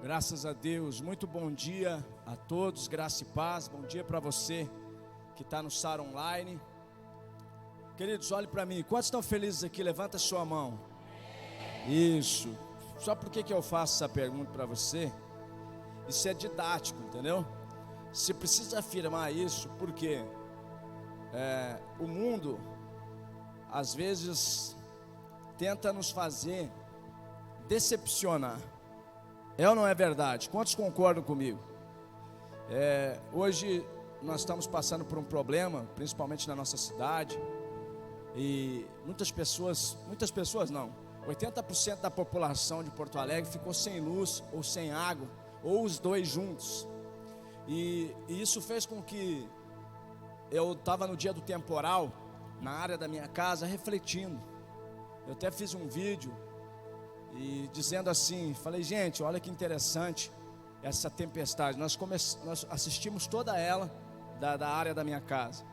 Graças a Deus, muito bom dia a todos, graça e paz, bom dia para você que está no SAR Online. Queridos, olhe para mim, quantos estão felizes aqui? Levanta a sua mão. Isso, só por que eu faço essa pergunta para você? Isso é didático, entendeu? Você precisa afirmar isso porque o mundo, às vezes, tenta nos fazer decepcionar. É ou não é verdade? Quantos concordam comigo? Hoje nós estamos passando por um problema, principalmente na nossa cidade, e muitas pessoas não, 80% da população de Porto Alegre ficou sem luz ou sem água, ou os dois juntos, e isso fez com que eu estava no dia do temporal, na área da minha casa, refletindo. Eu até fiz um vídeo e dizendo assim, falei, gente, olha que interessante essa tempestade. Nós assistimos toda ela da área da minha casa.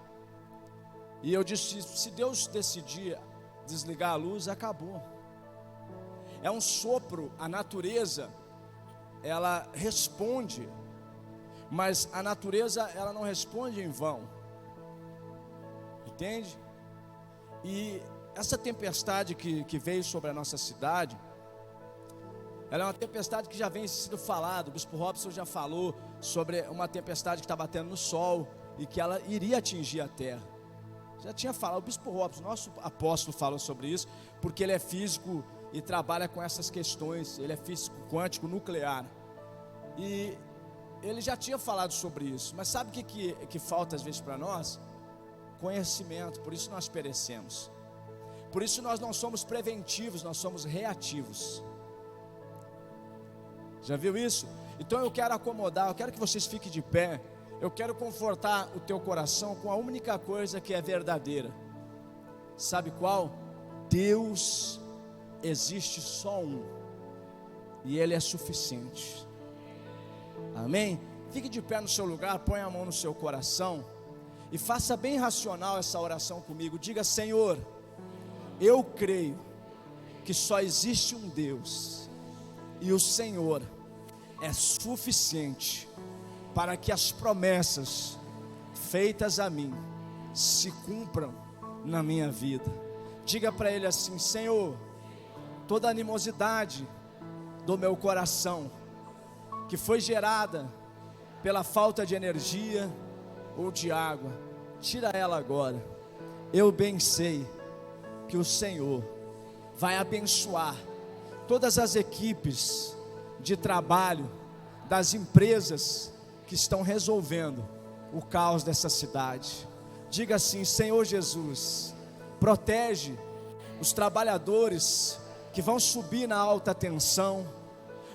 E eu disse, se Deus decidir desligar a luz, acabou. É um sopro, a natureza, ela responde, mas a natureza, ela não responde em vão. Entende? E essa tempestade que veio sobre a nossa cidade, ela é uma tempestade que já vem sendo falado. O Bispo Robson já falou sobre uma tempestade que está batendo no sol e que ela iria atingir a terra. Já tinha falado, o Bispo Robson, nosso apóstolo, falou sobre isso, porque ele é físico e trabalha com essas questões. Ele é físico quântico nuclear. E ele já tinha falado sobre isso. Mas sabe o que falta às vezes para nós? Conhecimento. Por isso nós perecemos. Por isso nós não somos preventivos, nós somos reativos. Já viu isso? Então eu quero acomodar, eu quero que vocês fiquem de pé. Eu quero confortar o teu coração com a única coisa que é verdadeira. Sabe qual? Deus existe só um, e Ele é suficiente. Amém? Fique de pé no seu lugar, põe a mão no seu coração e faça bem racional essa oração comigo. Diga, Senhor, eu creio que só existe um Deus, e o Senhor é suficiente para que as promessas feitas a mim se cumpram na minha vida. Diga para Ele assim, Senhor, toda animosidade do meu coração, que foi gerada pela falta de energia ou de água, tira ela agora. Eu bem sei que o Senhor vai abençoar todas as equipes de trabalho das empresas que estão resolvendo o caos dessa cidade. Diga assim, Senhor Jesus, protege os trabalhadores que vão subir na alta tensão,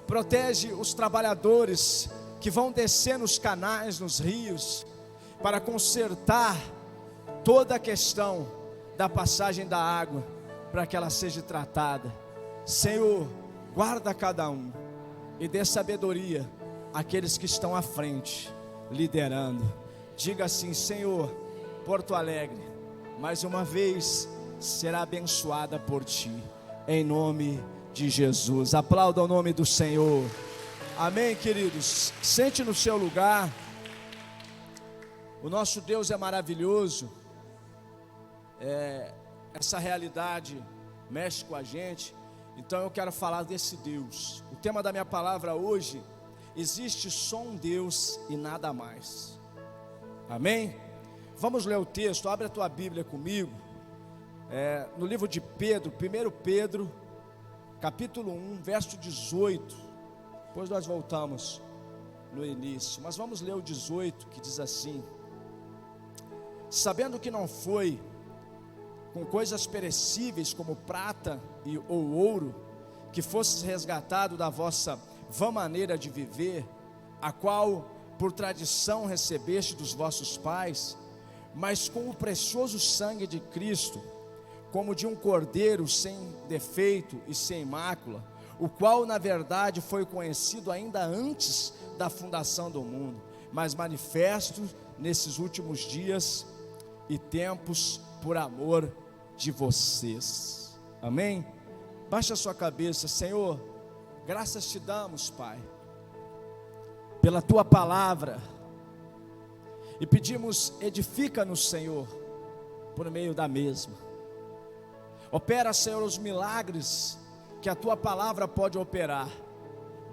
protege os trabalhadores que vão descer nos canais, nos rios, para consertar toda a questão da passagem da água, para que ela seja tratada. Senhor, guarda cada um e dê sabedoria àqueles que estão à frente, liderando. Diga assim, Senhor, Porto Alegre, mais uma vez, será abençoada por Ti, em nome de Jesus. Aplauda o nome do Senhor. Amém, queridos? Sente no seu lugar. O nosso Deus é maravilhoso. Essa realidade mexe com a gente. Então eu quero falar desse Deus. O tema da minha palavra hoje: existe só um Deus e nada mais. Amém? Vamos ler o texto. Abre a tua Bíblia comigo. No livro de Pedro, 1 Pedro, capítulo 1, verso 18. Depois nós voltamos no início, mas vamos ler o 18, que diz assim: sabendo que não foi com coisas perecíveis como prata ou ouro que fosses resgatado da vossa vã maneira de viver, a qual por tradição recebeste dos vossos pais, mas com o precioso sangue de Cristo, como de um cordeiro sem defeito e sem mácula, o qual na verdade foi conhecido ainda antes da fundação do mundo, mas manifesto nesses últimos dias e tempos por amor de vocês. Amém? Baixa a sua cabeça. Senhor, graças te damos, Pai, pela tua palavra, e pedimos: edifica-nos, Senhor, por meio da mesma. Opera, Senhor, os milagres que a tua palavra pode operar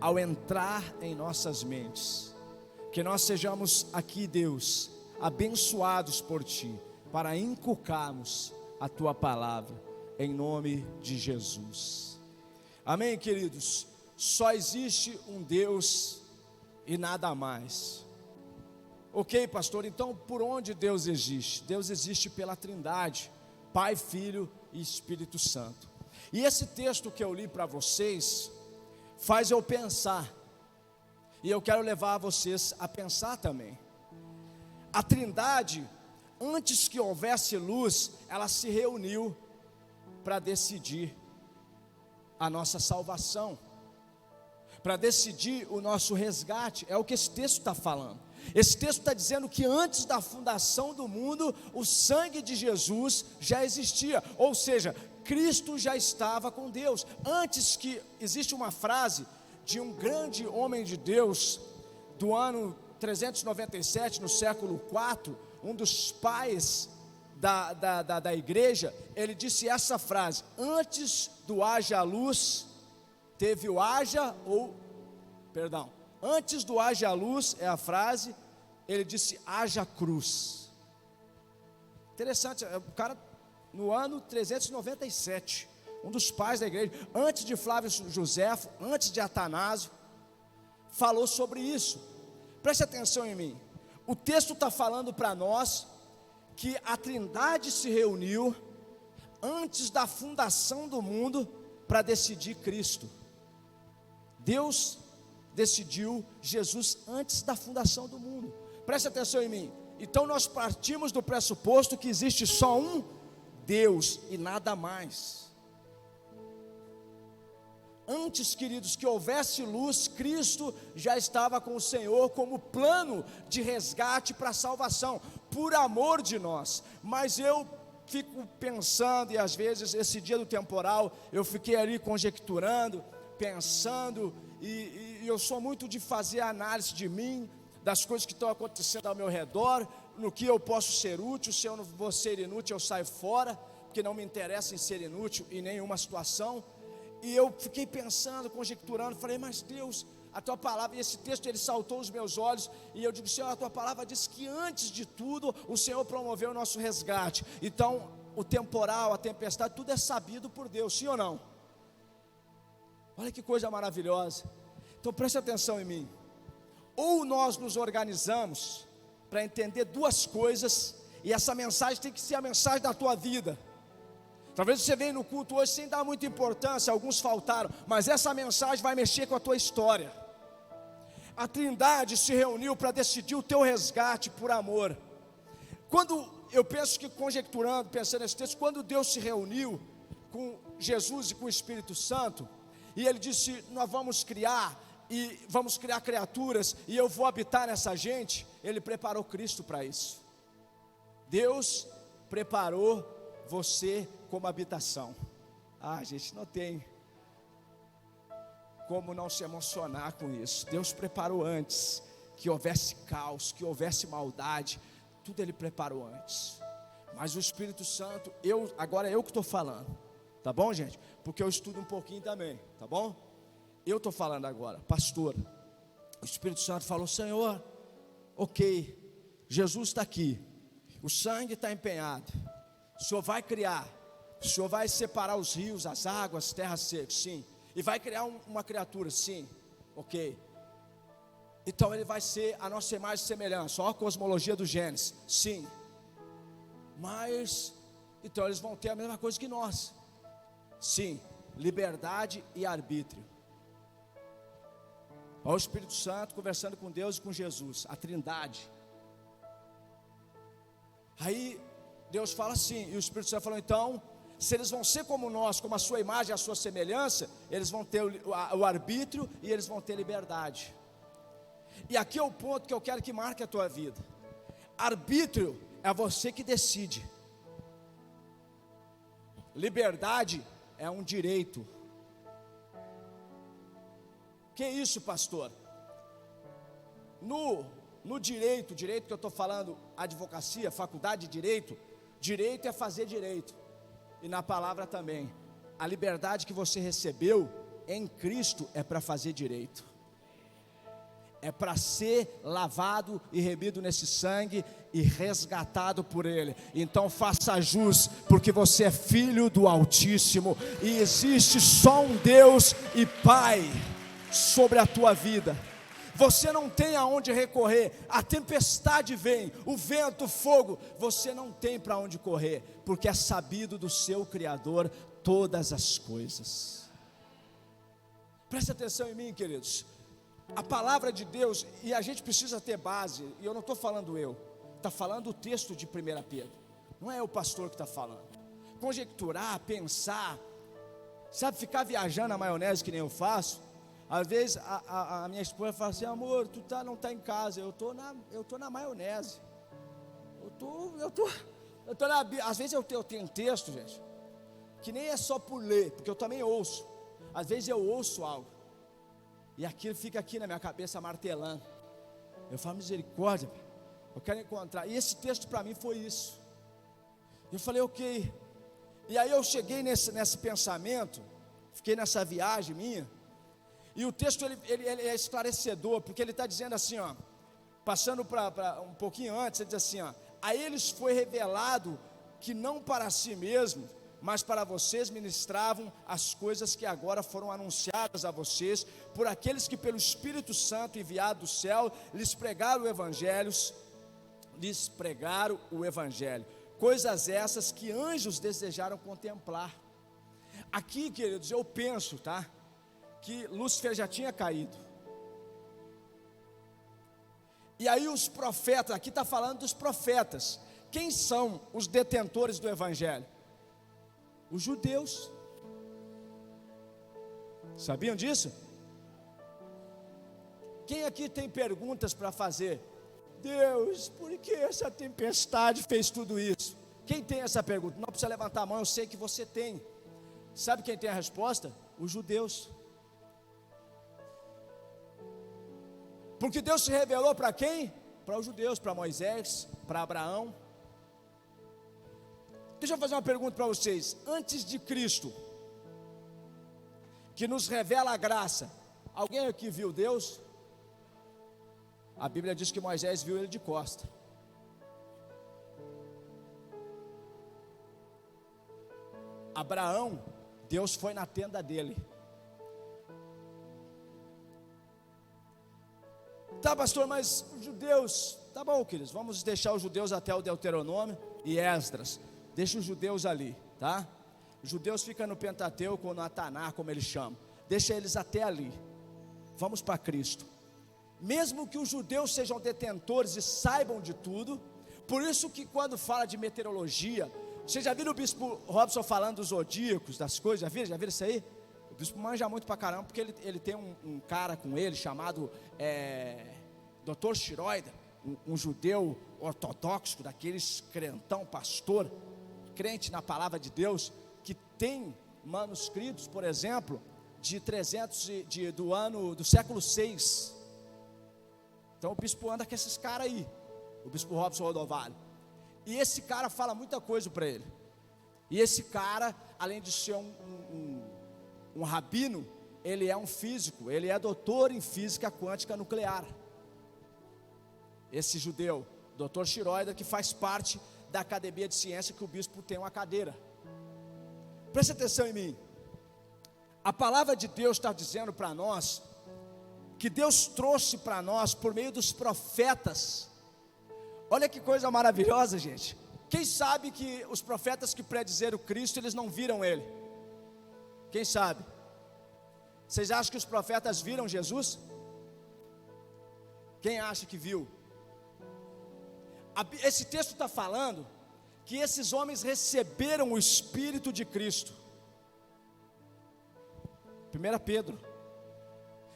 ao entrar em nossas mentes. Que nós sejamos aqui, Deus, abençoados por ti, para inculcarmos a tua palavra, em nome de Jesus. Amém, queridos? Só existe um Deus e nada mais. Ok, pastor, então por onde Deus existe? Deus existe pela Trindade, Pai, Filho e Espírito Santo. E esse texto que eu li para vocês faz eu pensar, e eu quero levar vocês a pensar também. A Trindade, antes que houvesse luz, ela se reuniu para decidir a nossa salvação, para decidir o nosso resgate. É o que esse texto está falando. Esse texto está dizendo que antes da fundação do mundo, o sangue de Jesus já existia, ou seja, Cristo já estava com Deus. Antes que, existe uma frase de um grande homem de Deus, do ano 397, no século IV, um dos pais da igreja, ele disse essa frase: antes do haja luz, teve o haja, antes do haja luz, é a frase, ele disse haja cruz. Interessante, o cara, no ano 397, um dos pais da igreja, antes de Flávio Joséfo, antes de Atanásio, falou sobre isso. Preste atenção em mim, o texto está falando para nós, que a Trindade se reuniu, antes da fundação do mundo, para decidir Cristo. Deus decidiu Jesus antes da fundação do mundo. Preste atenção em mim. Então nós partimos do pressuposto que existe só um Deus e nada mais. Antes, queridos, que houvesse luz, Cristo já estava com o Senhor como plano de resgate para a salvação, por amor de nós. Mas eu fico pensando, e às vezes esse dia do temporal, eu fiquei ali conjecturando, pensando, e eu sou muito de fazer análise de mim, das coisas que estão acontecendo ao meu redor, no que eu posso ser útil. Se eu não vou ser inútil, eu saio fora, porque não me interessa em ser inútil em nenhuma situação. E eu fiquei pensando, conjecturando, falei: mas Deus, a tua palavra, e esse texto ele saltou os meus olhos, e eu digo: Senhor, a tua palavra diz que antes de tudo, o Senhor promoveu o nosso resgate. Então, o temporal, a tempestade, tudo é sabido por Deus, sim ou não? Olha que coisa maravilhosa. Então preste atenção em mim. Ou nós nos organizamos para entender duas coisas, e essa mensagem tem que ser a mensagem da tua vida. Talvez você venha no culto hoje sem dar muita importância, alguns faltaram, mas essa mensagem vai mexer com a tua história. A Trindade se reuniu para decidir o teu resgate por amor. Quando eu penso que conjecturando, pensando nesse texto, quando Deus se reuniu com Jesus e com o Espírito Santo, e Ele disse: nós vamos criar, e vamos criar criaturas, e eu vou habitar nessa gente, Ele preparou Cristo para isso. Deus preparou você como habitação. Gente, não tem como não se emocionar com isso. Deus preparou antes que houvesse caos, que houvesse maldade, tudo Ele preparou antes. Mas o Espírito Santo, agora eu que estou falando, tá bom, gente? Porque eu estudo um pouquinho também, tá bom? Eu estou falando agora, pastor. O Espírito Santo falou: Senhor, ok, Jesus está aqui, o sangue está empenhado, o Senhor vai criar, o Senhor vai separar os rios, as águas, terra seca, sim, e vai criar uma criatura, sim, ok. Então ele vai ser a nossa imagem e semelhança, ó a cosmologia do Gênesis, sim. Mas, então eles vão ter a mesma coisa que nós, sim, liberdade e arbítrio. Olha o Espírito Santo conversando com Deus e com Jesus, a Trindade. Aí Deus fala assim, e o Espírito Santo falou: então, se eles vão ser como nós, como a sua imagem, a sua semelhança, eles vão ter o arbítrio e eles vão ter liberdade. E aqui é o ponto que eu quero que marque a tua vida. Arbítrio é você que decide. Liberdade é um direito. Que isso, pastor? no direito que eu estou falando, advocacia, faculdade de direito é fazer direito. E na palavra também, a liberdade que você recebeu em Cristo é para fazer direito. É para ser lavado e remido nesse sangue e resgatado por Ele. Então faça jus, porque você é filho do Altíssimo, e existe só um Deus e Pai sobre a tua vida. Você não tem aonde recorrer, a tempestade vem, o vento, o fogo, você não tem para onde correr, porque é sabido do seu Criador todas as coisas. Preste atenção em mim, queridos. A palavra de Deus, e a gente precisa ter base, e eu não estou falando está falando o texto de 1 Pedro, não é o pastor que está falando. Conjecturar, pensar, sabe, ficar viajando na maionese que nem eu faço. Às vezes a minha esposa fala assim: amor, tu não está em casa, eu tô na maionese, às vezes eu tenho texto, gente, que nem é só por ler, porque eu também ouço. Às vezes eu ouço algo e aquilo fica aqui na minha cabeça martelando. Eu falo: misericórdia, eu quero encontrar. E esse texto para mim foi isso. Eu falei: ok. E aí eu cheguei nesse pensamento, fiquei nessa viagem minha. E o texto ele é esclarecedor, porque ele está dizendo assim, ó, passando para um pouquinho antes, ele diz assim, ó: a eles foi revelado que não para si mesmo, mas para vocês ministravam as coisas que agora foram anunciadas a vocês, por aqueles que pelo Espírito Santo enviado do céu, lhes pregaram o Evangelho, coisas essas que anjos desejaram contemplar. Aqui, queridos, eu penso, tá, que Lúcifer já tinha caído, e aí os profetas, aqui está falando dos profetas. Quem são os detentores do Evangelho? Os judeus. Sabiam disso? Quem aqui tem perguntas para fazer? Deus, por que essa tempestade fez tudo isso? Quem tem essa pergunta? Não precisa levantar a mão, eu sei que você tem. Sabe quem tem a resposta? Os judeus. Porque Deus se revelou para quem? Para os judeus, para Moisés, para Abraão. Deixa eu fazer uma pergunta para vocês. Antes de Cristo, que nos revela a graça, alguém aqui viu Deus? A Bíblia diz que Moisés viu ele de costa. Abraão, Deus foi na tenda dele. Tá, pastor, mas os judeus, tá bom, queridos, vamos deixar os judeus até o Deuteronômio e Esdras, deixa os judeus ali, tá? Os judeus ficam no Pentateuco ou no Ataná, como eles chamam, deixa eles até ali. Vamos para Cristo. Mesmo que os judeus sejam detentores e saibam de tudo, por isso que quando fala de meteorologia, vocês já viram o bispo Robson falando dos zodíacos, das coisas, já viram isso aí? O bispo manja muito pra caramba, porque ele tem um cara com ele chamado Dr. Schroeder, um judeu ortodoxo, daqueles crentão, pastor, crente na palavra de Deus, que tem manuscritos, por exemplo, de 300 do século 6. Então o bispo anda com esses caras aí, o bispo Robson Rodovalho, e esse cara fala muita coisa para ele. E esse cara, além de ser um rabino, ele é um físico, ele é doutor em física quântica nuclear. Esse judeu, Dr. Schroeder, que faz parte da academia de ciência, que o bispo tem uma cadeira. Preste atenção em mim. A palavra de Deus está dizendo para nós, que Deus trouxe para nós por meio dos profetas. Olha que coisa maravilhosa, gente. Quem sabe que os profetas que predizeram Cristo, eles não viram Ele? Quem sabe? Vocês acham que os profetas viram Jesus? Quem acha que viu? Esse texto está falando que esses homens receberam o Espírito de Cristo. 1 Pedro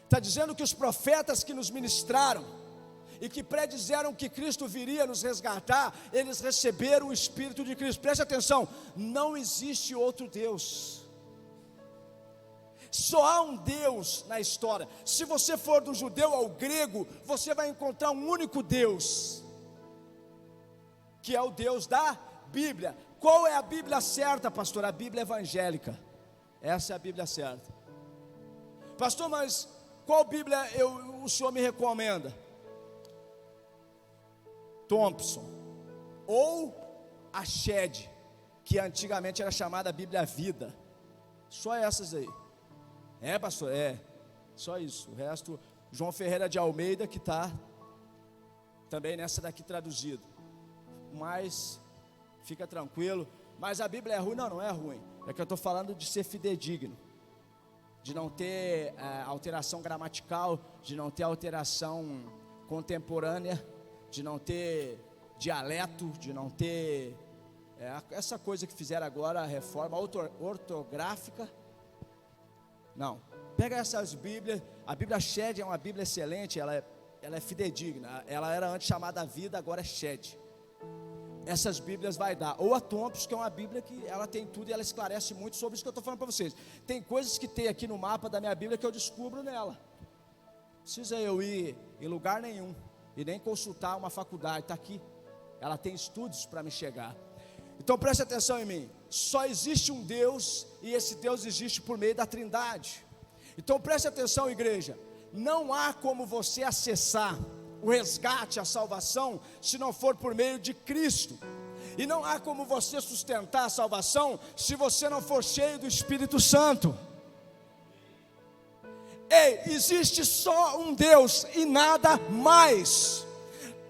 está dizendo que os profetas que nos ministraram e que predizeram que Cristo viria nos resgatar, eles receberam o Espírito de Cristo. Preste atenção, não existe outro Deus. Só há um Deus na história. Se você for do judeu ao grego, você vai encontrar um único Deus, que é o Deus da Bíblia. Qual é a Bíblia certa, pastor? A Bíblia evangélica. Essa é a Bíblia certa. Pastor, mas qual Bíblia o senhor me recomenda? Thompson ou a Shed, que antigamente era chamada Bíblia Vida. Só essas aí. Pastor? Só isso. O resto, João Ferreira de Almeida, que está também nessa daqui traduzido. Mas fica tranquilo. Mas a Bíblia é ruim? Não, não é ruim. É que eu estou falando de ser fidedigno, de não ter alteração gramatical, de não ter alteração contemporânea, de não ter dialeto, de não ter essa coisa que fizeram agora, a reforma ortográfica. Não, pega essas Bíblias. A Bíblia Shed é uma Bíblia excelente, ela é fidedigna. Ela era antes chamada Vida, agora é Shed. Essas Bíblias vai dar, ou a Thompson, que é uma Bíblia que ela tem tudo e ela esclarece muito sobre isso que eu estou falando para vocês. Tem coisas que tem aqui no mapa da minha Bíblia que eu descubro nela. Não precisa eu ir em lugar nenhum e nem consultar uma faculdade, está aqui. Ela tem estudos para me chegar. Então preste atenção em mim. Só existe um Deus, e esse Deus existe por meio da Trindade. Então preste atenção, igreja. Não há como você acessar o resgate, a salvação, se não for por meio de Cristo. E não há como você sustentar a salvação se você não for cheio do Espírito Santo. Existe só um Deus e nada mais.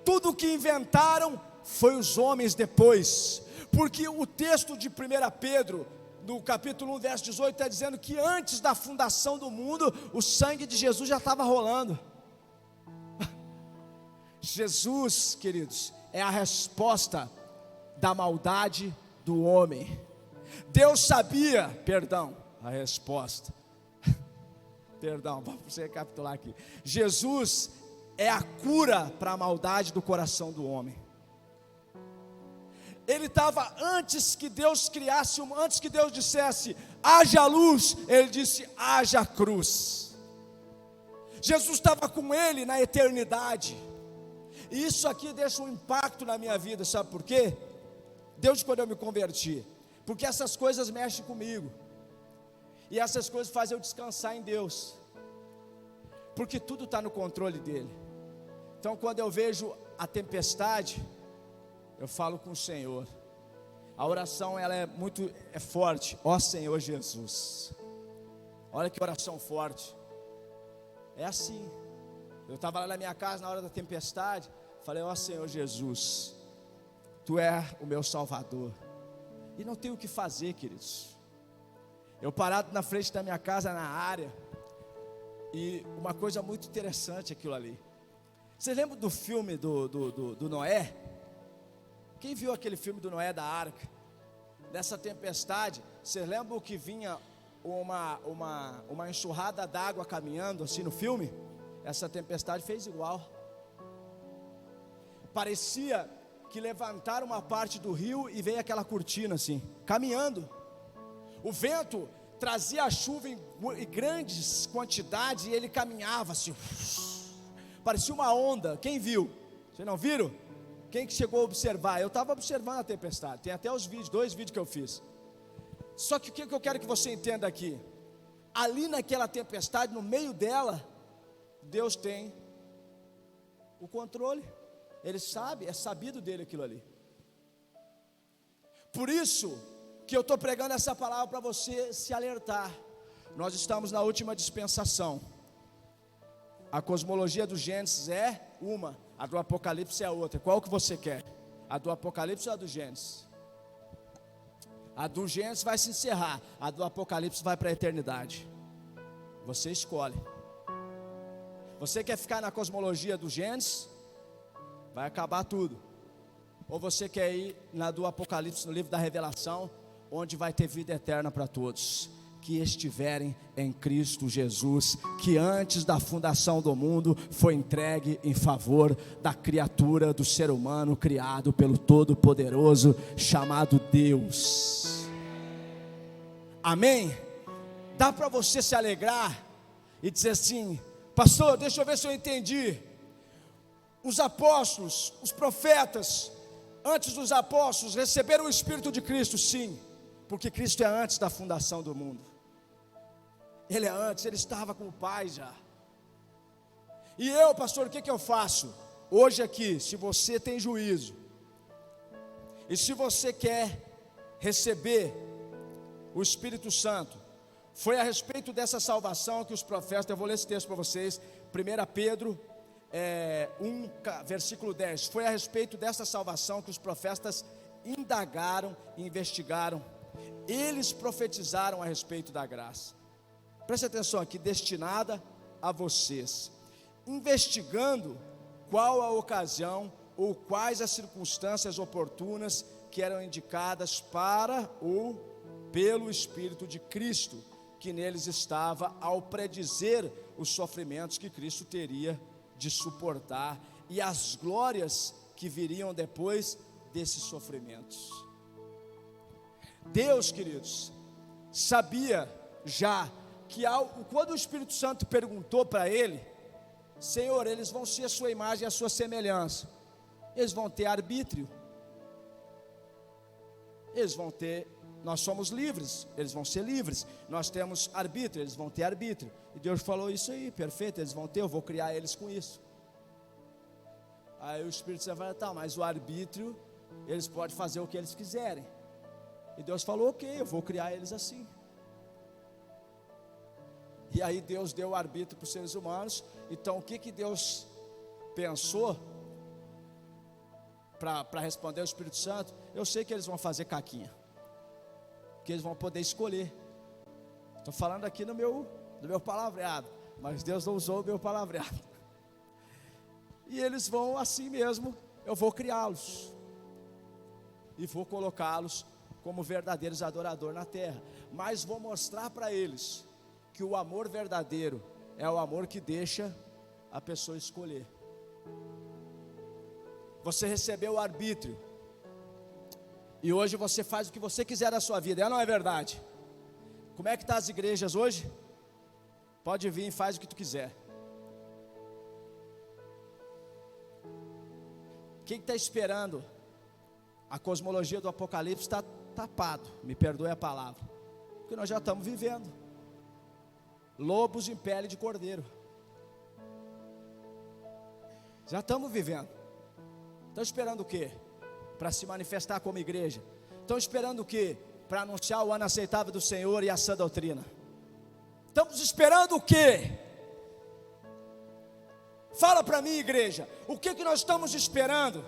Tudo que inventaram foi os homens depois. Porque o texto de 1 Pedro, no capítulo 1, verso 18, está dizendo que antes da fundação do mundo, o sangue de Jesus já estava rolando. Jesus, queridos, é a resposta da maldade do homem. Deus sabia, a resposta. Vamos recapitular aqui. Jesus é a cura para a maldade do coração do homem. Ele estava antes que Deus criasse, antes que Deus dissesse, haja luz, ele disse, haja cruz. Jesus estava com ele na eternidade. E isso aqui deixa um impacto na minha vida, sabe por quê? Desde quando eu me converti, porque essas coisas mexem comigo, e essas coisas fazem eu descansar em Deus, porque tudo está no controle dele. Então quando eu vejo a tempestade, eu falo com o Senhor. A oração ela é forte. Ó Senhor Jesus, olha que oração forte. É assim. Eu estava lá na minha casa na hora da tempestade, falei, ó Senhor Jesus, Tu é o meu Salvador, e não tenho o que fazer, queridos. Eu parado na frente da minha casa, na área, e uma coisa muito interessante aquilo ali. Você lembra do filme do Noé? Quem viu aquele filme do Noé da Arca? Nessa tempestade, você lembra que vinha uma enxurrada d'água caminhando assim no filme? Essa tempestade fez igual. Parecia que levantaram uma parte do rio e veio aquela cortina assim, caminhando. O vento trazia a chuva em grandes quantidades e ele caminhava assim, parecia uma onda. Quem viu? Vocês não viram? Quem que chegou a observar? Eu estava observando a tempestade. Tem até os vídeos, 2 vídeos que eu fiz. Só que o que eu quero que você entenda aqui? Ali naquela tempestade, no meio dela, Deus tem o controle. Ele sabe, é sabido dele aquilo ali. Por isso que eu estou pregando essa palavra para você se alertar. Nós estamos na última dispensação. A cosmologia do Gênesis é uma, a do Apocalipse é outra. Qual que você quer? A do Apocalipse ou a do Gênesis? A do Gênesis vai se encerrar, a do Apocalipse vai para a eternidade. Você escolhe. Você quer ficar na cosmologia do Gênesis? Vai acabar tudo. Ou você quer ir na do Apocalipse, no livro da Revelação, onde vai ter vida eterna para todos que estiverem em Cristo Jesus, que antes da fundação do mundo foi entregue em favor da criatura, do ser humano criado pelo Todo-Poderoso, chamado Deus. Amém? Dá para você se alegrar e dizer assim: pastor, deixa eu ver se eu entendi. Os apóstolos, os profetas, antes dos apóstolos, receberam o Espírito de Cristo, sim, porque Cristo é antes da fundação do mundo. Ele é antes, ele estava com o Pai já. E eu, pastor, o que eu faço? Hoje aqui, se você tem juízo, e se você quer receber o Espírito Santo, foi a respeito dessa salvação que os profetas, eu vou ler esse texto para vocês, 1 Pedro 1, versículo 10, foi a respeito dessa salvação que os profetas indagaram e investigaram, eles profetizaram a respeito da graça, preste atenção aqui, destinada a vocês, investigando qual a ocasião ou quais as circunstâncias oportunas que eram indicadas para ou pelo Espírito de Cristo, que neles estava ao predizer os sofrimentos que Cristo teria de suportar e as glórias que viriam depois desses sofrimentos. Deus, queridos, sabia já que quando o Espírito Santo perguntou para ele: Senhor, eles vão ser a sua imagem e a sua semelhança, eles vão ter arbítrio, eles vão ter, nós somos livres, eles vão ser livres, nós temos arbítrio, eles vão ter arbítrio, e Deus falou isso aí, perfeito, eles vão ter, eu vou criar eles com isso. Aí o Espírito Santo fala: tá, mas o arbítrio, eles podem fazer o que eles quiserem, e Deus falou: ok, eu vou criar eles assim. E aí Deus deu o arbítrio para os seres humanos. Então o que Deus pensou para responder ao Espírito Santo? Eu sei que eles vão fazer caquinha, que eles vão poder escolher. Estou falando aqui no meu palavreado, mas Deus não usou o meu palavreado. E eles vão assim mesmo, eu vou criá-los e vou colocá-los como verdadeiros adoradores na terra, mas vou mostrar para eles que o amor verdadeiro é o amor que deixa a pessoa escolher. Você recebeu o arbítrio, e hoje você faz o que você quiser da sua vida, não é verdade? Como é que está as igrejas hoje? Pode vir e faz o que tu quiser. Quem está esperando? A cosmologia do Apocalipse está tapado, me perdoe a palavra, porque nós já estamos vivendo lobos em pele de cordeiro. Já estamos vivendo. Estão esperando o quê? Para se manifestar como igreja. Estão esperando o quê? Para anunciar o ano aceitável do Senhor e a sã doutrina. Estamos esperando o quê? Fala para mim, igreja, o que nós estamos esperando?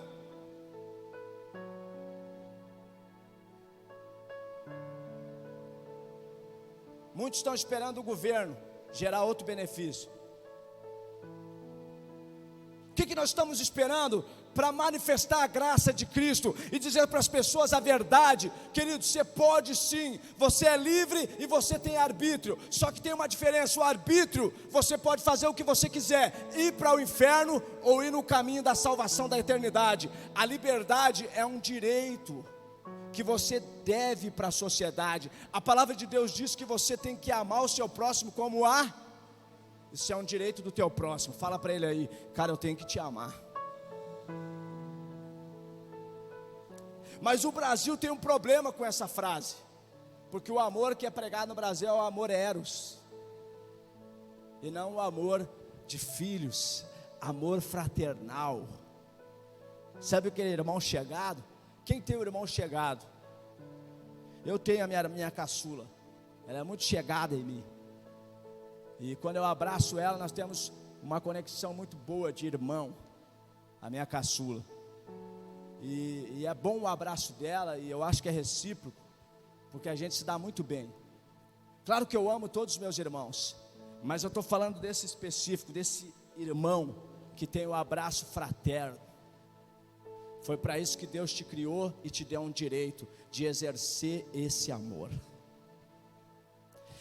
Muitos estão esperando o governo gerar outro benefício. O que nós estamos esperando para manifestar a graça de Cristo e dizer para as pessoas a verdade? Querido, você pode sim, você é livre e você tem arbítrio, só que tem uma diferença: o arbítrio, você pode fazer o que você quiser, ir para o inferno ou ir no caminho da salvação da eternidade. A liberdade é um direito que você deve para a sociedade. A palavra de Deus diz que você tem que amar o seu próximo como isso é um direito do teu próximo. Fala para ele aí: cara, eu tenho que te amar. Mas o Brasil tem um problema com essa frase, porque o amor que é pregado no Brasil é o amor eros, e não o amor de filhos, amor fraternal. Sabe aquele irmão chegado? Quem tem um irmão chegado? Eu tenho a minha caçula, ela é muito chegada em mim, e quando eu abraço ela, nós temos uma conexão muito boa de irmão, a minha caçula, e é bom o abraço dela, e eu acho que é recíproco, porque a gente se dá muito bem. Claro que eu amo todos os meus irmãos, mas eu estou falando desse específico, desse irmão que tem o abraço fraterno. Foi para isso que Deus te criou e te deu um direito de exercer esse amor.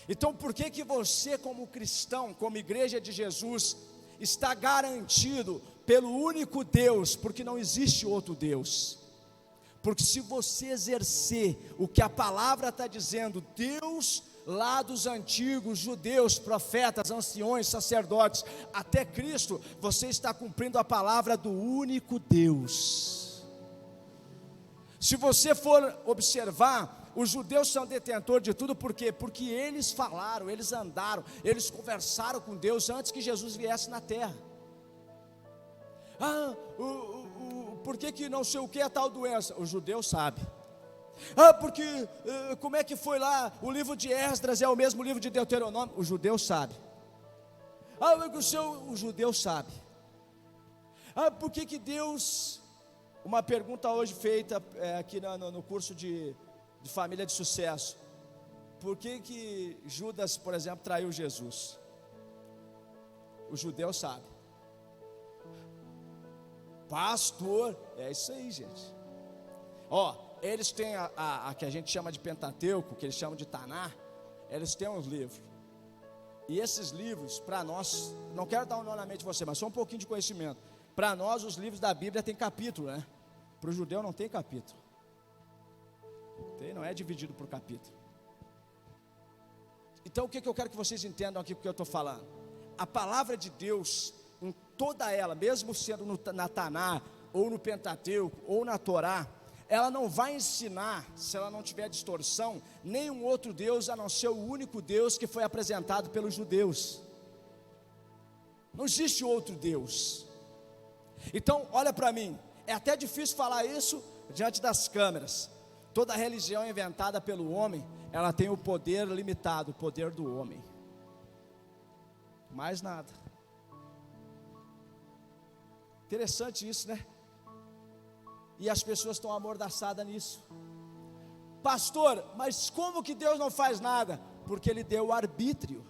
Então por que você, como cristão, como igreja de Jesus, está garantido pelo único Deus? Porque não existe outro Deus. Porque se você exercer o que a palavra está dizendo, Deus lá dos antigos judeus, profetas, anciões, sacerdotes, até Cristo, você está cumprindo a palavra do único Deus. Se você for observar, os judeus são detentores de tudo, por quê? Porque eles falaram, eles andaram, eles conversaram com Deus antes que Jesus viesse na terra. Por que não sei o que é tal doença? O judeu sabe. Porque como é que foi lá? O livro de Esdras é o mesmo livro de Deuteronômio? O judeu sabe. O judeu sabe. Por que Deus... Uma pergunta hoje feita aqui no curso de família de sucesso. Por que Judas, por exemplo, traiu Jesus? O judeu sabe. Pastor, é isso aí, gente. Eles têm a que a gente chama de Pentateuco, que eles chamam de Taná. Eles têm uns livros. E esses livros, para nós, não quero dar um nó na mente de você, mas só um pouquinho de conhecimento. Para nós, os livros da Bíblia têm capítulo, né? Para o judeu não tem capítulo. Não é dividido por capítulo. Então o que eu quero que vocês entendam aqui, porque eu estou falando? A palavra de Deus, em toda ela, mesmo sendo na Taná, ou no Pentateuco, ou na Torá, ela não vai ensinar, se ela não tiver distorção, nenhum outro Deus, a não ser o único Deus que foi apresentado pelos judeus. Não existe outro Deus. Então, olha para mim, é até difícil falar isso diante das câmeras. Toda religião inventada pelo homem, ela tem o poder limitado, o poder do homem. Mais nada. Interessante isso, né? E as pessoas estão amordaçadas nisso. Pastor, mas como que Deus não faz nada? Porque Ele deu o arbítrio.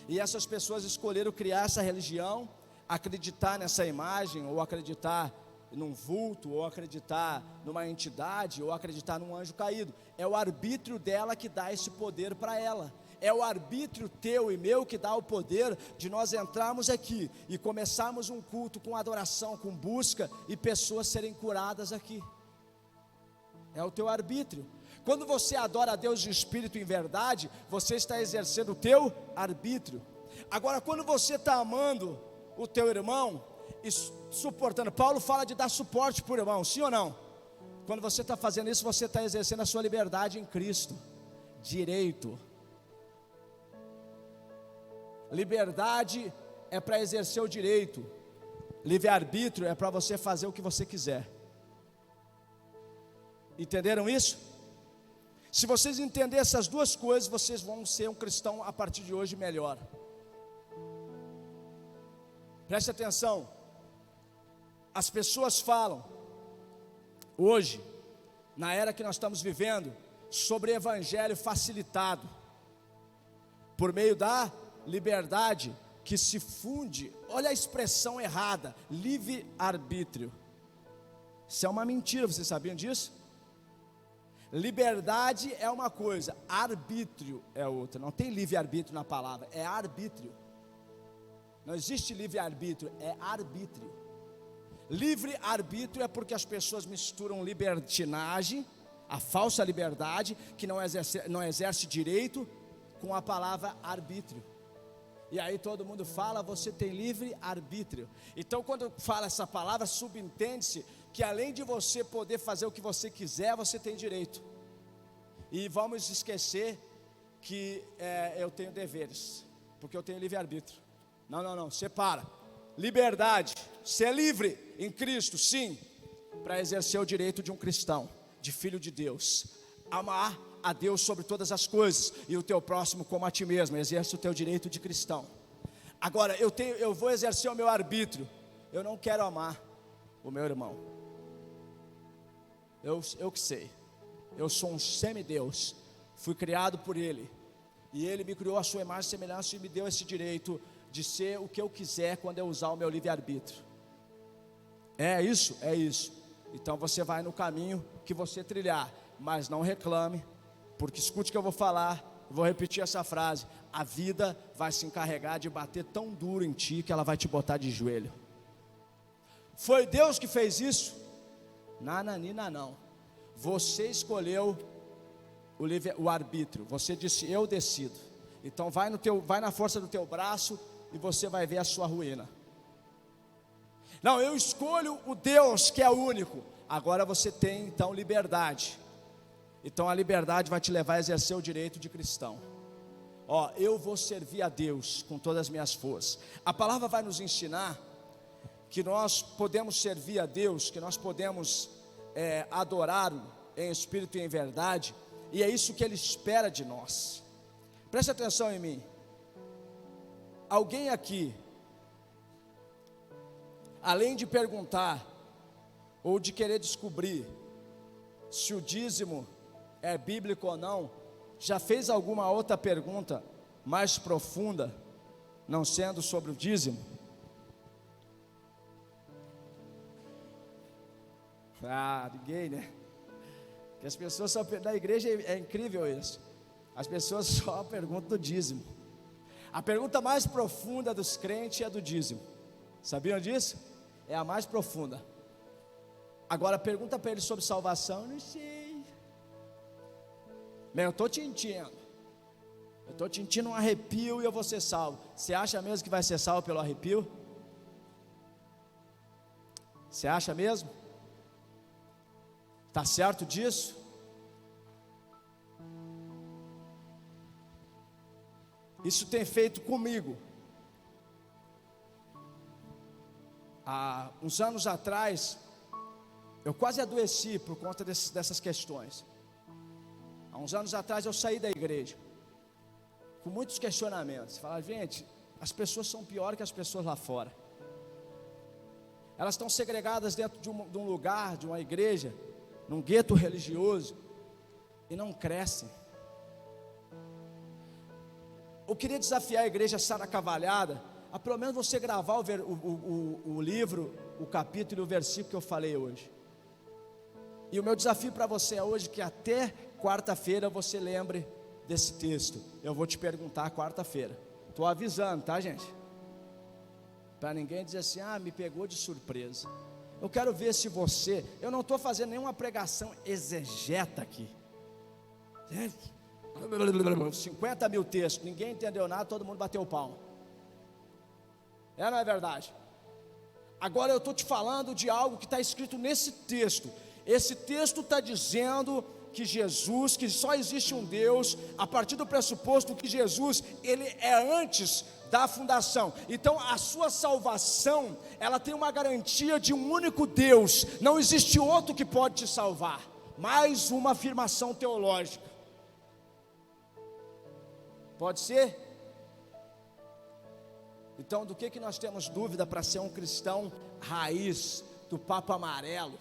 E essas pessoas escolheram criar essa religião, acreditar nessa imagem, ou acreditar num vulto, ou acreditar numa entidade, ou acreditar num anjo caído. É o arbítrio dela que dá esse poder para ela. É o arbítrio teu e meu que dá o poder de nós entrarmos aqui e começarmos um culto com adoração, com busca, e pessoas serem curadas aqui. É o teu arbítrio. Quando você adora a Deus de espírito e em verdade, você está exercendo o teu arbítrio. Agora, quando você está amando o teu irmão e suportando, Paulo fala de dar suporte para o irmão, sim ou não? Quando você está fazendo isso, você está exercendo a sua liberdade em Cristo. Direito. Liberdade é para exercer o direito. Livre-arbítrio é para você fazer o que você quiser. Entenderam isso? Se vocês entenderem essas duas coisas, vocês vão ser um cristão a partir de hoje melhor. Preste atenção. As pessoas falam hoje, na era que nós estamos vivendo, sobre evangelho facilitado, por meio da liberdade que se funde, olha a expressão errada, livre-arbítrio. Isso é uma mentira, vocês sabiam disso? Liberdade é uma coisa, arbítrio é outra. Não tem livre-arbítrio na palavra, é arbítrio. Não existe livre-arbítrio, é arbítrio. Livre-arbítrio é porque as pessoas misturam libertinagem, a falsa liberdade, que não exerce direito, com a palavra arbítrio. E aí todo mundo fala, você tem livre-arbítrio. Então quando fala essa palavra, subentende-se que além de você poder fazer o que você quiser, você tem direito. E vamos esquecer que eu tenho deveres, porque eu tenho livre-arbítrio. Não, separa. Liberdade, ser livre em Cristo, sim, para exercer o direito de um cristão, de filho de Deus. Amar a Deus sobre todas as coisas, e o teu próximo como a ti mesmo. Exerce o teu direito de cristão. Agora, eu vou exercer o meu arbítrio. Eu não quero amar o meu irmão. Eu que sei. Eu sou um semideus. Fui criado por Ele, e Ele me criou a sua imagem e semelhança, e me deu esse direito de ser o que eu quiser quando eu usar o meu livre-arbítrio. É isso? É isso. Então você vai no caminho que você trilhar, mas não reclame, porque escute o que eu vou falar, vou repetir essa frase: a vida vai se encarregar de bater tão duro em ti que ela vai te botar de joelho. Foi Deus que fez isso? Nananina não. Você escolheu o arbítrio. Você disse, eu decido. Então vai na força do teu braço e você vai ver a sua ruína. Não, eu escolho o Deus que é único. Agora você tem então liberdade. Então a liberdade vai te levar a exercer o direito de cristão. Eu vou servir a Deus com todas as minhas forças. A palavra vai nos ensinar que nós podemos servir a Deus, que nós podemos adorá-lo em espírito e em verdade, e é isso que Ele espera de nós. Preste atenção em mim. Alguém aqui, além de perguntar ou de querer descobrir se o dízimo é bíblico ou não, já fez alguma outra pergunta mais profunda, não sendo sobre o dízimo? Ninguém, né? Que as pessoas só, na igreja é incrível isso. As pessoas só perguntam do dízimo. A pergunta mais profunda dos crentes é do dízimo. Sabiam disso? É a mais profunda. Agora pergunta para eles sobre salvação, não sei. Eu estou sentindo um arrepio e eu vou ser salvo. Você acha mesmo que vai ser salvo pelo arrepio? Você acha mesmo? Está certo disso? Isso tem feito comigo. Há uns anos atrás, eu quase adoeci por conta dessas questões. Há uns anos atrás eu saí da igreja com muitos questionamentos. Falar, gente, as pessoas são piores que as pessoas lá fora. Elas estão segregadas dentro de um lugar, de uma igreja, num gueto religioso, e não crescem. Eu queria desafiar a igreja Sara Cavalhada a pelo menos você gravar o livro, o capítulo e o versículo que eu falei hoje. E o meu desafio para você é hoje que até quarta-feira você lembre desse texto. Eu vou te perguntar quarta-feira. Estou avisando, tá, gente? Para ninguém dizer assim, me pegou de surpresa. Eu quero ver se você... Eu não estou fazendo nenhuma pregação exegeta aqui. 50 mil textos, ninguém entendeu nada, todo mundo bateu palma. Não é verdade? Agora eu estou te falando de algo que está escrito nesse texto. Esse texto está dizendo que Jesus, que só existe um Deus, a partir do pressuposto que Jesus, Ele é antes da fundação. Então a sua salvação, ela tem uma garantia de um único Deus. Não existe outro que pode te salvar. Mais uma afirmação teológica. Pode ser? Então do que nós temos dúvida para ser um cristão raiz, do papo amarelo?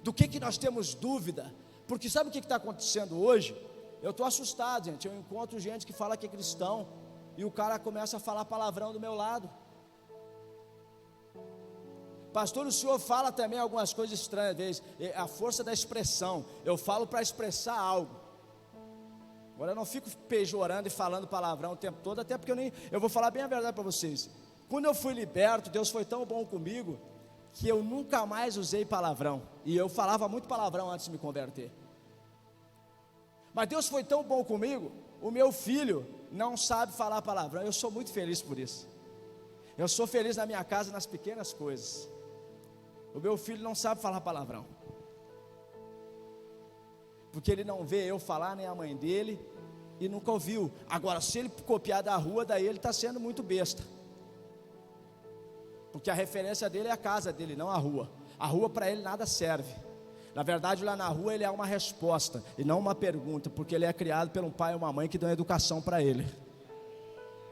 Do que nós temos dúvida? Porque sabe o que está acontecendo hoje? Eu estou assustado, gente. Eu encontro gente que fala que é cristão e o cara começa a falar palavrão do meu lado. Pastor, o senhor fala também algumas coisas estranhas, às vezes, a força da expressão. Eu falo para expressar algo. Agora eu não fico pejorando e falando palavrão o tempo todo, até porque eu vou falar bem a verdade para vocês. Quando eu fui liberto, Deus foi tão bom comigo que eu nunca mais usei palavrão. E eu falava muito palavrão antes de me converter. Mas Deus foi tão bom comigo, o meu filho não sabe falar palavrão. Eu sou muito feliz por isso. Eu sou feliz na minha casa nas pequenas coisas. O meu filho não sabe falar palavrão, porque ele não vê eu falar, nem a mãe dele, e nunca ouviu. Agora, se ele copiar da rua, daí ele está sendo muito besta, porque a referência dele é a casa dele, não a rua. A rua para ele nada serve. Na verdade, lá na rua ele é uma resposta e não uma pergunta, porque ele é criado por um pai e uma mãe que dão educação para ele.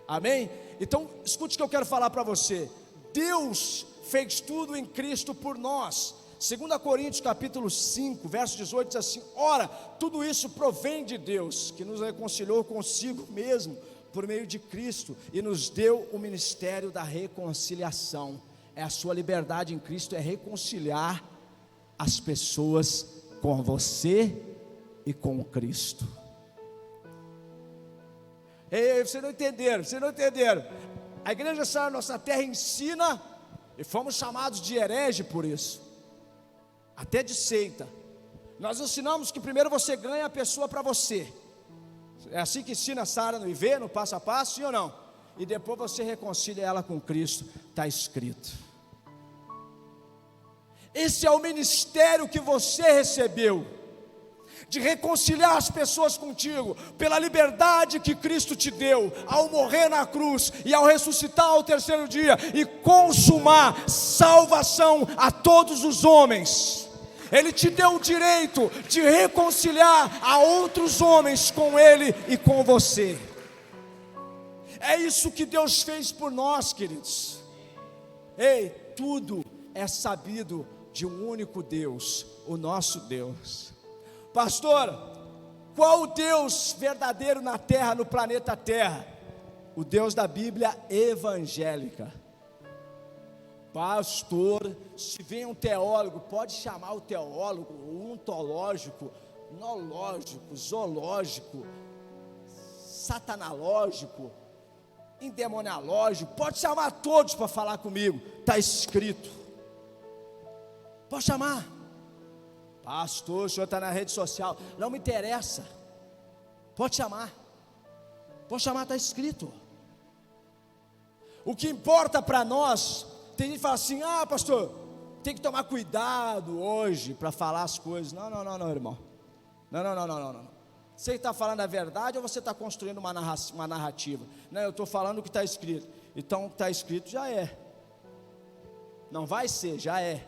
Amém? Então, escute o que eu quero falar para você. Deus fez tudo em Cristo por nós. 2 Coríntios capítulo 5, verso 18 diz assim: ora, tudo isso provém de Deus, que nos reconciliou consigo mesmo, por meio de Cristo, e nos deu o ministério da reconciliação. É a sua liberdade em Cristo, é reconciliar as pessoas com você e com Cristo. Ei, vocês não entenderam. A igreja Sara Nossa Terra ensina, e fomos chamados de herege por isso, até de seita, Nós ensinamos que primeiro você ganha a pessoa para você. É assim que ensina a Sara no IV, no passo a passo, sim ou não? E depois você reconcilia ela com Cristo, está escrito. Esse é o ministério que você recebeu, de reconciliar as pessoas contigo, pela liberdade que Cristo te deu, ao morrer na cruz, e ao ressuscitar ao terceiro dia, e consumar salvação a todos os homens. Ele te deu o direito de reconciliar a outros homens com Ele e com você. É isso que Deus fez por nós, queridos. Ei, tudo é sabido de um único Deus, o nosso Deus. Pastor, qual o Deus verdadeiro na terra, no planeta Terra? O Deus da Bíblia evangélica. Pastor, se vem um teólogo, pode chamar o teólogo, o ontológico, gnológico, zoológico, satanalógico, endemoniológico, pode chamar todos para falar comigo, está escrito. Pode chamar. Pastor, o senhor está na rede social, não me interessa. Pode chamar, está escrito. O que importa para nós, tem gente que fala assim: ah, pastor, tem que tomar cuidado hoje para falar as coisas. Não, irmão. Não. Você está falando a verdade ou você está construindo uma narrativa? Não, eu estou falando o que está escrito. Então o que está escrito já é. Não vai ser, já é.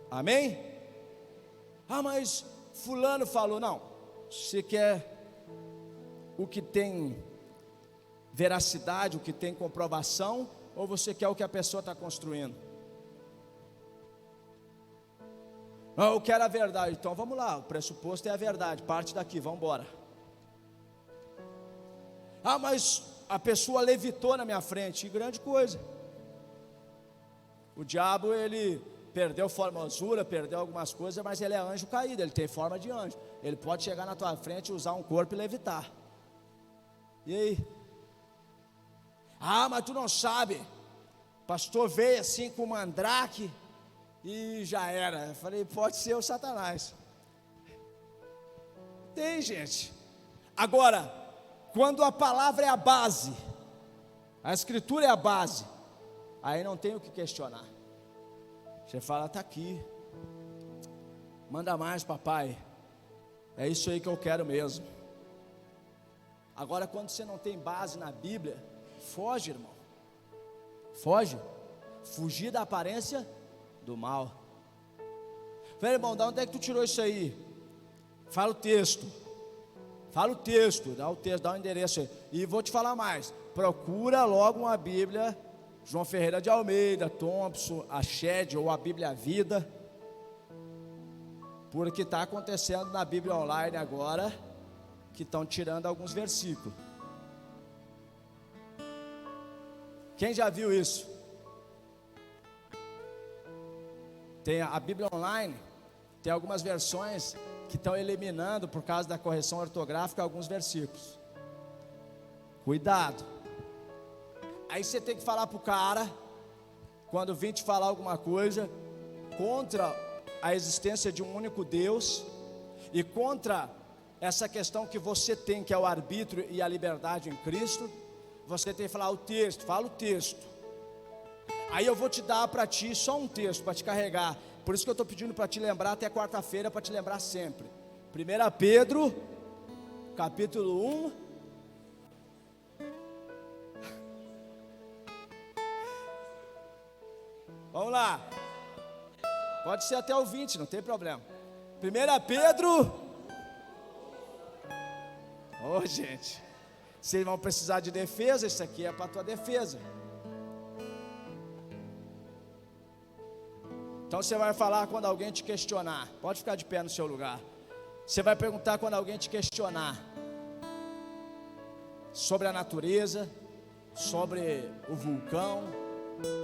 Amém? Ah, mas fulano falou. Não, você quer o que tem veracidade, o que tem comprovação, ou você quer o que a pessoa está construindo? Não, eu quero a verdade. Então vamos lá, o pressuposto é a verdade, parte daqui, vamos embora. Ah, mas a pessoa levitou na minha frente. E grande coisa. O diabo, ele perdeu formosura, perdeu algumas coisas, mas ele é anjo caído, ele tem forma de anjo. Ele pode chegar na tua frente, usar um corpo e levitar. E aí? Ah, mas tu não sabe. O pastor veio assim com mandrake e já era. Eu falei, pode ser o Satanás. Tem, gente. Agora, quando a palavra é a base, a escritura é a base, aí não tem o que questionar. Você fala, está aqui, manda mais, papai, é isso aí que eu quero mesmo. Agora, quando você não tem base na Bíblia, foge, irmão, foge. Fugir da aparência do mal. Falei, irmão, de onde é que tu tirou isso aí? Fala o texto, dá o endereço aí. E vou te falar mais, procura logo uma Bíblia João Ferreira de Almeida, Thompson, a Shed ou a Bíblia Vida, porque está acontecendo na Bíblia Online agora, que estão tirando alguns versículos. Quem já viu isso? Tem a Bíblia Online, tem algumas versões que estão eliminando, por causa da correção ortográfica, alguns versículos. Cuidado. Aí você tem que falar para o cara, quando vir te falar alguma coisa, contra a existência de um único Deus, e contra essa questão que você tem, que é o arbítrio e a liberdade em Cristo, você tem que falar o texto, fala o texto. Aí eu vou te dar para ti só um texto, para te carregar. Por isso que eu estou pedindo para te lembrar até quarta-feira, para te lembrar sempre. 1 Pedro, capítulo 1, vamos lá, pode ser até o 20, não tem problema. 1 Pedro, gente, vocês vão precisar de defesa, isso aqui é para a tua defesa. Então você vai falar quando alguém te questionar, pode ficar de pé no seu lugar. Você vai perguntar quando alguém te questionar sobre a natureza, sobre o vulcão,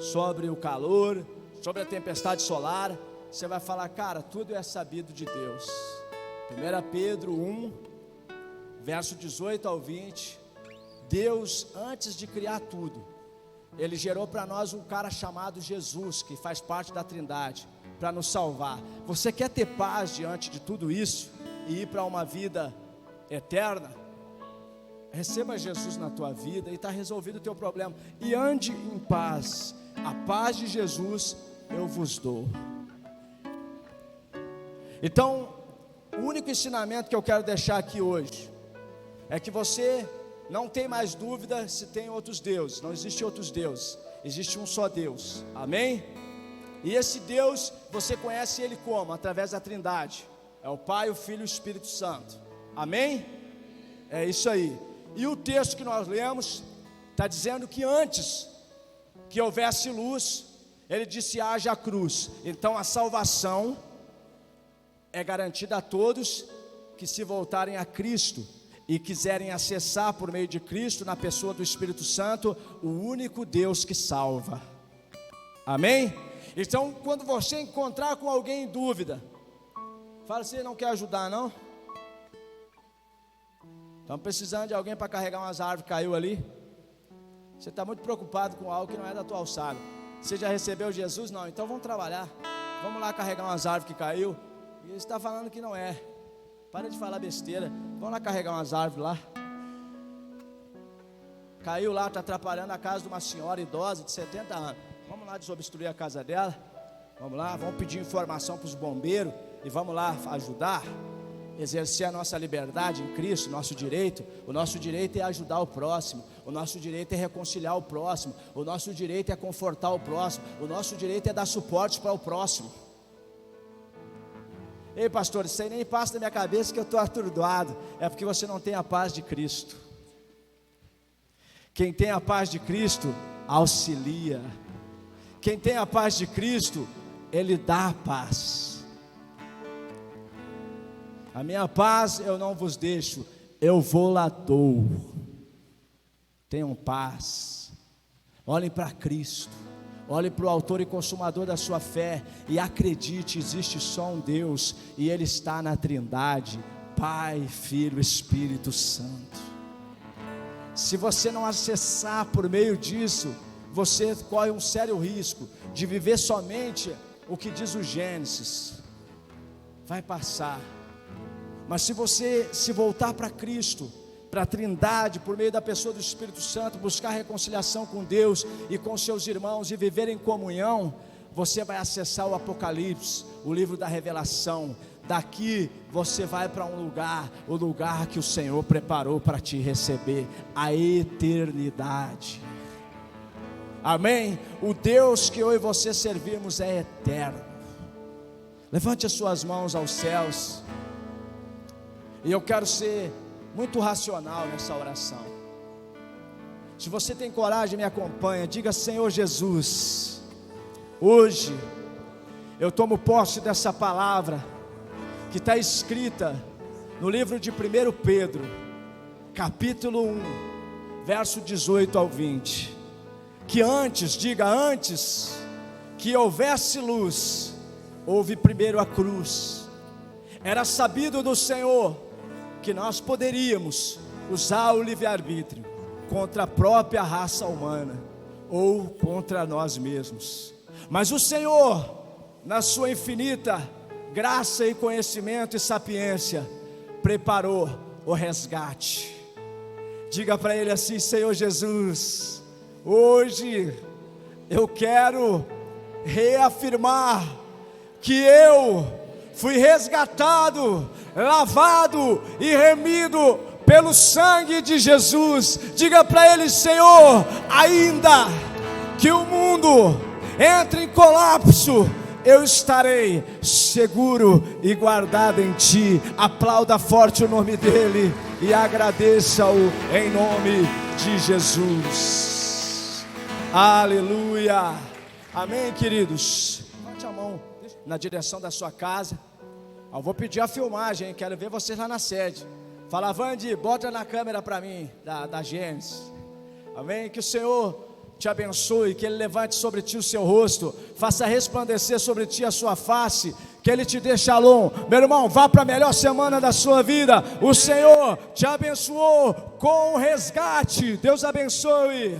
sobre o calor, sobre a tempestade solar. Você vai falar, cara, tudo é sabido de Deus. 1 Pedro 1, verso 18 ao 20. Deus, antes de criar tudo, Ele gerou para nós um cara chamado Jesus, que faz parte da Trindade. para nos salvar. Você quer ter paz diante de tudo isso e ir para uma vida eterna? Receba Jesus na tua vida e está resolvido o teu problema. E ande em paz. A paz de Jesus eu vos dou. Então, o único ensinamento que eu quero deixar aqui hoje é que você não tem mais dúvida se tem outros deuses. Não existe outros deuses, existe um só Deus. Amém? E esse Deus, você conhece Ele como? Através da Trindade. É o Pai, o Filho e o Espírito Santo. Amém? É isso aí. E o texto que nós lemos está dizendo que antes que houvesse luz, Ele disse: haja cruz. Então a salvação é garantida a todos que se voltarem a Cristo e quiserem acessar por meio de Cristo, na pessoa do Espírito Santo, o único Deus que salva. Amém? Então, quando você encontrar com alguém em dúvida, fala assim: não quer ajudar não? Estamos precisando de alguém para carregar umas árvores que caiu ali. Você está muito preocupado com algo que não é da tua alçada. Você já recebeu Jesus? Não, então vamos trabalhar. Vamos lá carregar umas árvores que caiu. E ele está falando que não é. Para de falar besteira. Vamos lá carregar umas árvores lá. Caiu lá, está atrapalhando a casa de uma senhora idosa de 70 anos. Vamos lá desobstruir a casa dela. Vamos lá, vamos pedir informação para os bombeiros. E vamos lá ajudar. Exercer a nossa liberdade em Cristo, nosso direito. O nosso direito é ajudar o próximo. O nosso direito é reconciliar o próximo. O nosso direito é confortar o próximo. O nosso direito é dar suporte para o próximo. Ei, pastor, isso aí nem passa na minha cabeça que eu estou atordoado. É porque você não tem a paz de Cristo. Quem tem a paz de Cristo auxilia. Quem tem a paz de Cristo, Ele dá a paz. A minha paz eu não vos deixo, eu vou lá dou. Tenham paz. Olhem para Cristo. Olhe para o autor e consumador da sua fé e acredite, existe só um Deus e Ele está na Trindade, Pai, Filho, Espírito Santo. Se você não acessar por meio disso, você corre um sério risco de viver somente o que diz o Gênesis. Vai passar. Mas se você se voltar para Cristo, para a Trindade, por meio da pessoa do Espírito Santo, buscar reconciliação com Deus e com seus irmãos e viver em comunhão, você vai acessar o Apocalipse, o livro da revelação. Daqui você vai para um lugar, o lugar que o Senhor preparou para te receber, a eternidade. Amém? O Deus que eu e você servimos é eterno. Levante as suas mãos aos céus. E eu quero ser muito racional nessa oração. Se você tem coragem, me acompanha. Diga: Senhor Jesus, hoje eu tomo posse dessa palavra que está escrita no livro de 1 Pedro, capítulo 1, verso 18 ao 20. Que antes, diga antes, que houvesse luz, houve primeiro a cruz. Era sabido do Senhor que nós poderíamos usar o livre-arbítrio contra a própria raça humana ou contra nós mesmos. Mas o Senhor, na sua infinita graça e conhecimento e sapiência, preparou o resgate. Diga para Ele assim: Senhor Jesus, hoje eu quero reafirmar que eu fui resgatado, lavado e remido pelo sangue de Jesus. Diga para Ele: Senhor, ainda que o mundo entre em colapso, eu estarei seguro e guardado em Ti. Aplauda forte o nome dEle e agradeça-o em nome de Jesus. Aleluia. Amém, queridos. Levante a mão na direção da sua casa. Eu vou pedir a filmagem, hein? Quero ver vocês lá na sede. Fala: Vande, bota na câmera para mim, da Gênesis. Amém? Que o Senhor te abençoe, que Ele levante sobre ti o seu rosto, faça resplandecer sobre ti a sua face, que Ele te dê shalom. Meu irmão, vá para a melhor semana da sua vida. O Senhor te abençoou com o resgate. Deus abençoe.